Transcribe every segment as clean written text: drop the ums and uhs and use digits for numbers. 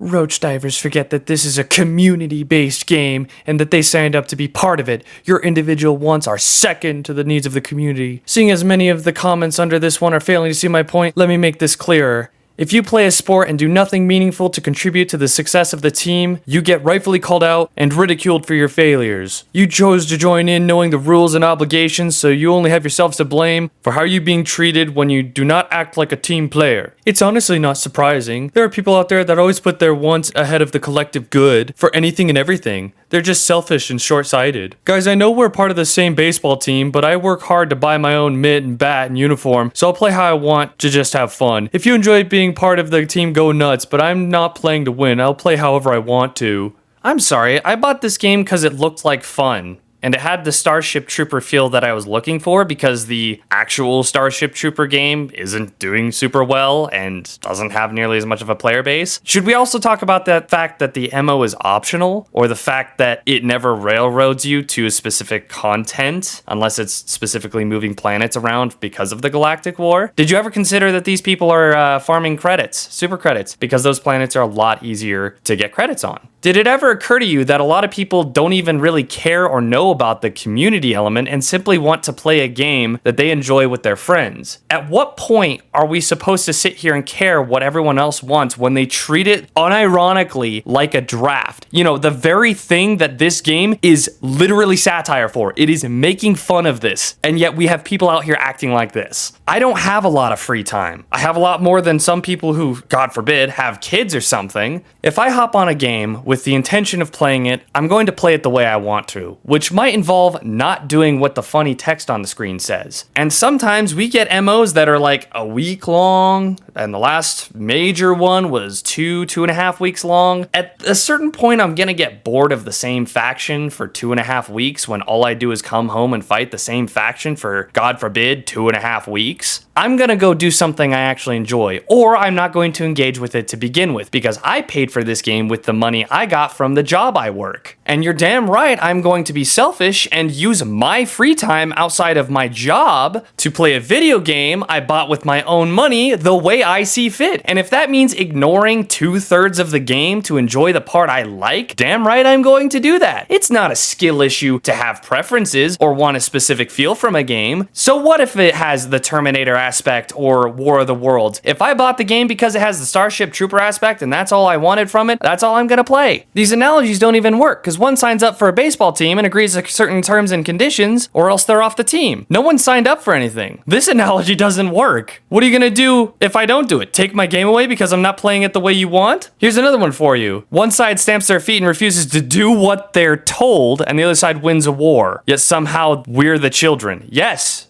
Roach divers forget that this is a community-based game and that they signed up to be part of it. Your individual wants are second to the needs of the community. Seeing as many of the comments under this one are failing to see my point, let me make this clearer. If you play a sport and do nothing meaningful to contribute to the success of the team, you get rightfully called out and ridiculed for your failures. You chose to join in knowing the rules and obligations, so you only have yourselves to blame for how you're being treated when you do not act like a team player. It's honestly not surprising. There are people out there that always put their wants ahead of the collective good for anything and everything. They're just selfish and short-sighted. Guys, I know we're part of the same baseball team, but I work hard to buy my own mitt and bat and uniform, so I'll play how I want to just have fun. If you enjoy being part of the team, go nuts, but I'm not playing to win. I'll play however I want to. I'm sorry, I bought this game because it looked like fun. And it had the Starship Trooper feel that I was looking for because the actual Starship Trooper game isn't doing super well and doesn't have nearly as much of a player base. Should we also talk about that fact that the MO is optional, or the fact that it never railroads you to a specific content unless it's specifically moving planets around because of the Galactic War? Did you ever consider that these people are farming credits, super credits, because those planets are a lot easier to get credits on? Did it ever occur to you that a lot of people don't even really care or know about the community element and simply want to play a game that they enjoy with their friends? At what point are we supposed to sit here and care what everyone else wants when they treat it unironically like a draft? You know, the very thing that this game is literally satire for. It is making fun of this, and yet we have people out here acting like this. I don't have a lot of free time. I have a lot more than some people who, God forbid, have kids or something. If I hop on a game with the intention of playing it, I'm going to play it the way I want to, which might involve not doing what the funny text on the screen says. And sometimes we get MOs that are like a week long, and the last major one was 2.5 weeks long. At a certain point, I'm gonna get bored of the same faction for 2.5 weeks when all I do is come home and fight the same faction for, God forbid, 2.5 weeks. I'm gonna go do something I actually enjoy, or I'm not going to engage with it to begin with because I paid for this game with the money I got from the job I work. And you're damn right, I'm going to be selfish and use my free time outside of my job to play a video game I bought with my own money the way I see fit. And if that means ignoring 2/3 of the game to enjoy the part I like, damn right I'm going to do that. It's not a skill issue to have preferences or want a specific feel from a game. So what if it has the Terminator aspect or War of the Worlds? If I bought the game because it has the Starship Trooper aspect and that's all I wanted from it, that's all I'm gonna play. These analogies don't even work because one signs up for a baseball team and agrees to certain terms and conditions, or else they're off the team. No one signed up for anything. This analogy doesn't work. What are you gonna do if I don't do it? Take my game away because I'm not playing it the way you want? Here's another one for you. One side stamps their feet and refuses to do what they're told, and the other side wins a war. Yet somehow we're the children. Yes,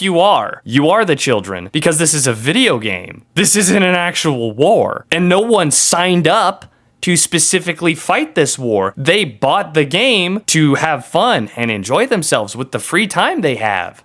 you are. You are the children because this is a video game. This isn't an actual war. And no one signed up to specifically fight this war. They bought the game to have fun and enjoy themselves with the free time they have.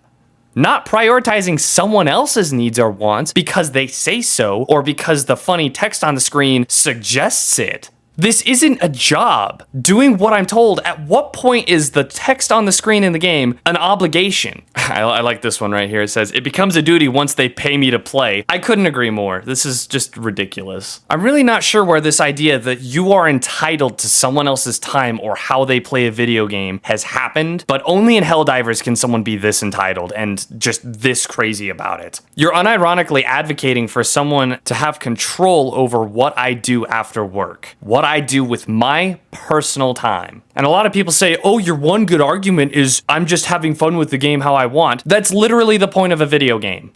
Not prioritizing someone else's needs or wants because they say so or because the funny text on the screen suggests it. This isn't a job. Doing what I'm told, at what point is the text on the screen in the game an obligation? I like this one right here. It says, it becomes a duty once they pay me to play. I couldn't agree more. This is just ridiculous. I'm really not sure where this idea that you are entitled to someone else's time or how they play a video game has happened, but only in Helldivers can someone be this entitled and just this crazy about it. You're unironically advocating for someone to have control over what I do after work, what I do with my personal time. And a lot of people say, oh, your one good argument is I'm just having fun with the game how I want. That's literally the point of a video game.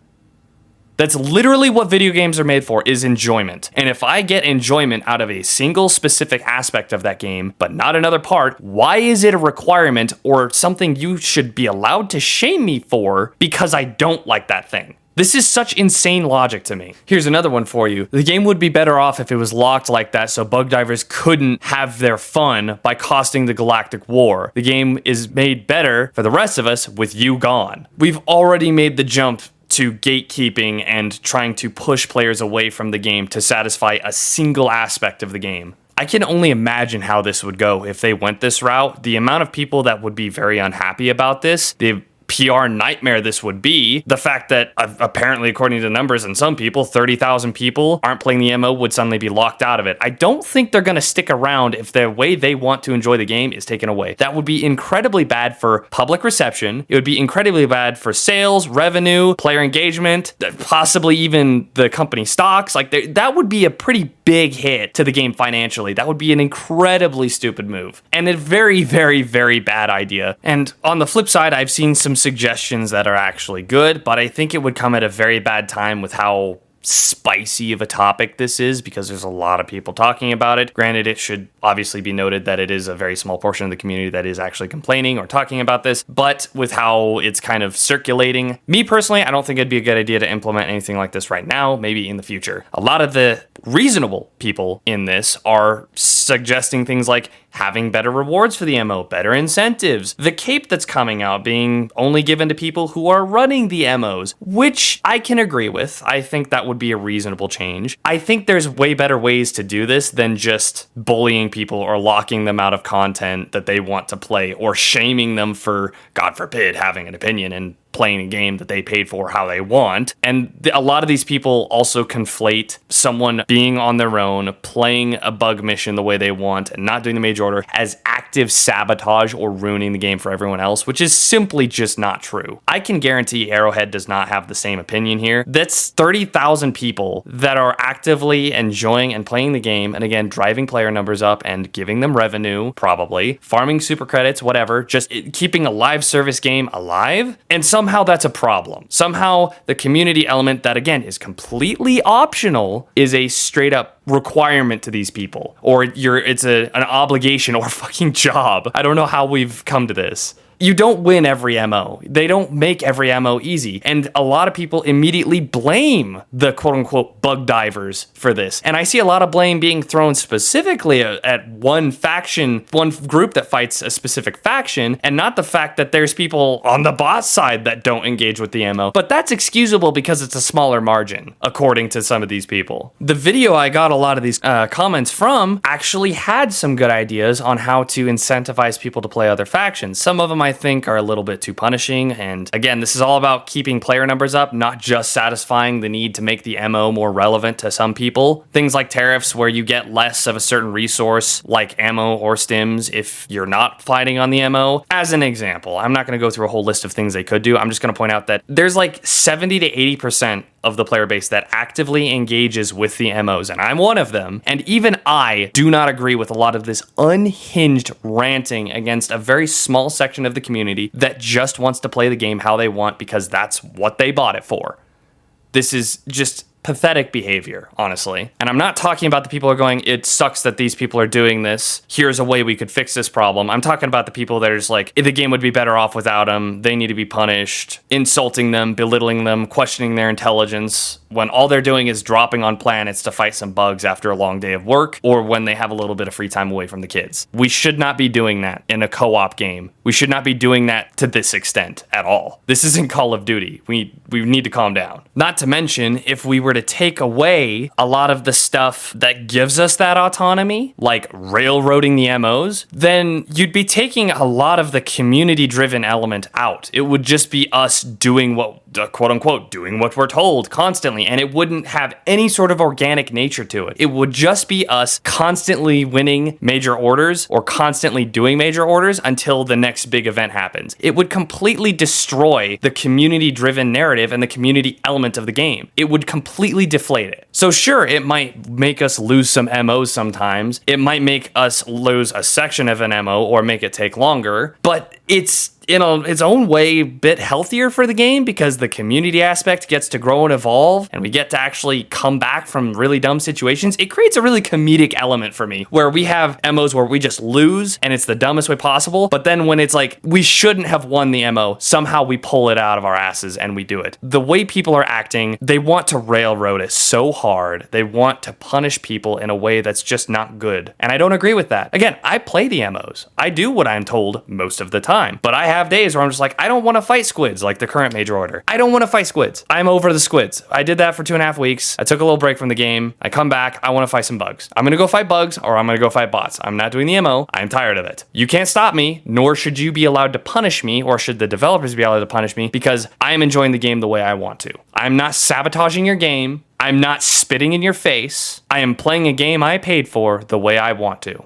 That's literally what video games are made for, is enjoyment. And if I get enjoyment out of a single specific aspect of that game, but not another part, why is it a requirement or something you should be allowed to shame me for because I don't like that thing? This is such insane logic to me. Here's another one for you. The game would be better off if it was locked like that so Bugdivers couldn't have their fun by costing the Galactic War. The game is made better for the rest of us with you gone. We've already made the jump to gatekeeping and trying to push players away from the game to satisfy a single aspect of the game. I can only imagine how this would go if they went this route. The amount of people that would be very unhappy about this, the PR nightmare this would be. The fact that apparently, according to numbers and some people, 30,000 people aren't playing the MO would suddenly be locked out of it. I don't think they're going to stick around if the way they want to enjoy the game is taken away. That would be incredibly bad for public reception. It would be incredibly bad for sales, revenue, player engagement, possibly even the company stocks. Like that would be a pretty big hit to the game financially. That would be an incredibly stupid move and a very, very, very bad idea. And on the flip side, I've seen some suggestions that are actually good, but I think it would come at a very bad time with how spicy of a topic this is, because there's a lot of people talking about it. Granted, it should obviously be noted that it is a very small portion of the community that is actually complaining or talking about this, but with how it's kind of circulating, me personally, I don't think it'd be a good idea to implement anything like this right now, maybe in the future. A lot of the reasonable people in this are suggesting things like having better rewards for the MO, better incentives, the cape that's coming out being only given to people who are running the MOs, which I can agree with. I think that would be a reasonable change. I think there's way better ways to do this than just bullying people or locking them out of content that they want to play or shaming them for, God forbid, having an opinion and playing a game that they paid for how they want. And a lot of these people also conflate someone being on their own, playing a bug mission the way they want, and not doing the major order as active sabotage or ruining the game for everyone else, which is simply just not true. I can guarantee Arrowhead does not have the same opinion here. That's 30,000 people that are actively enjoying and playing the game, and again, driving player numbers up and giving them revenue, probably, farming super credits, whatever, just keeping a live service game alive, and somehow that's a problem. Somehow the community element that, again, is completely optional is a straight up requirement to these people, or it's an obligation or fucking job. I don't know how we've come to this. You don't win every MO. They don't make every MO easy. And a lot of people immediately blame the quote-unquote bug divers for this. And I see a lot of blame being thrown specifically at one faction, one group that fights a specific faction, and not the fact that there's people on the bot side that don't engage with the MO. But that's excusable because it's a smaller margin, according to some of these people. The video I got a lot of these comments from actually had some good ideas on how to incentivize people to play other factions. Some of them I think are a little bit too punishing, and again, this is all about keeping player numbers up, not just satisfying the need to make the MO more relevant to some people. Things like tariffs where you get less of a certain resource like ammo or stims if you're not fighting on the MO. As an example, I'm not going to go through a whole list of things they could do. I'm just going to point out that there's like 70 to 80% of the player base that actively engages with the MOs, and I'm one of them. And even I do not agree with a lot of this unhinged ranting against a very small section of the community that just wants to play the game how they want because that's what they bought it for. This is just pathetic behavior, honestly. And I'm not talking about the people who are going, it sucks that these people are doing this. Here's a way we could fix this problem. I'm talking about the people that are just like, the game would be better off without them. They need to be punished, insulting them, belittling them, questioning their intelligence, when all they're doing is dropping on planets to fight some bugs after a long day of work, or when they have a little bit of free time away from the kids. We should not be doing that in a co-op game. We should not be doing that to this extent at all. This isn't Call of Duty. We need to calm down. Not to mention, if we were to take away a lot of the stuff that gives us that autonomy, like railroading the MOs, then you'd be taking a lot of the community-driven element out. It would just be us doing what, quote-unquote, doing what we're told constantly, and it wouldn't have any sort of organic nature to it. It would just be us constantly winning major orders or constantly doing major orders until the next big event happens. It would completely destroy the community-driven narrative and the community element of the game. It would completely deflate it. So sure, it might make us lose some MOs sometimes. It might make us lose a section of an MO or make it take longer, but it's in its own way a bit healthier for the game because the community aspect gets to grow and evolve and we get to actually come back from really dumb situations. It creates a really comedic element for me where we have MOs where we just lose and it's the dumbest way possible, but then when it's like we shouldn't have won the MO, somehow we pull it out of our asses and we do it. The way people are acting, they want to railroad it so hard. They want to punish people in a way that's just not good. And I don't agree with that. Again, I play the MOs. I do what I'm told most of the time, but I have have days where I'm just like, I don't want to fight squids like the current major order. I don't want to fight squids. I'm over the squids. I did that for 2.5 weeks. I took a little break from the game. I come back. I want to fight some bugs. I'm going to go fight bugs or I'm going to go fight bots. I'm not doing the MO. I'm tired of it. You can't stop me, nor should you be allowed to punish me, or should the developers be allowed to punish me, because I am enjoying the game the way I want to. I'm not sabotaging your game. I'm not spitting in your face. I am playing a game I paid for the way I want to.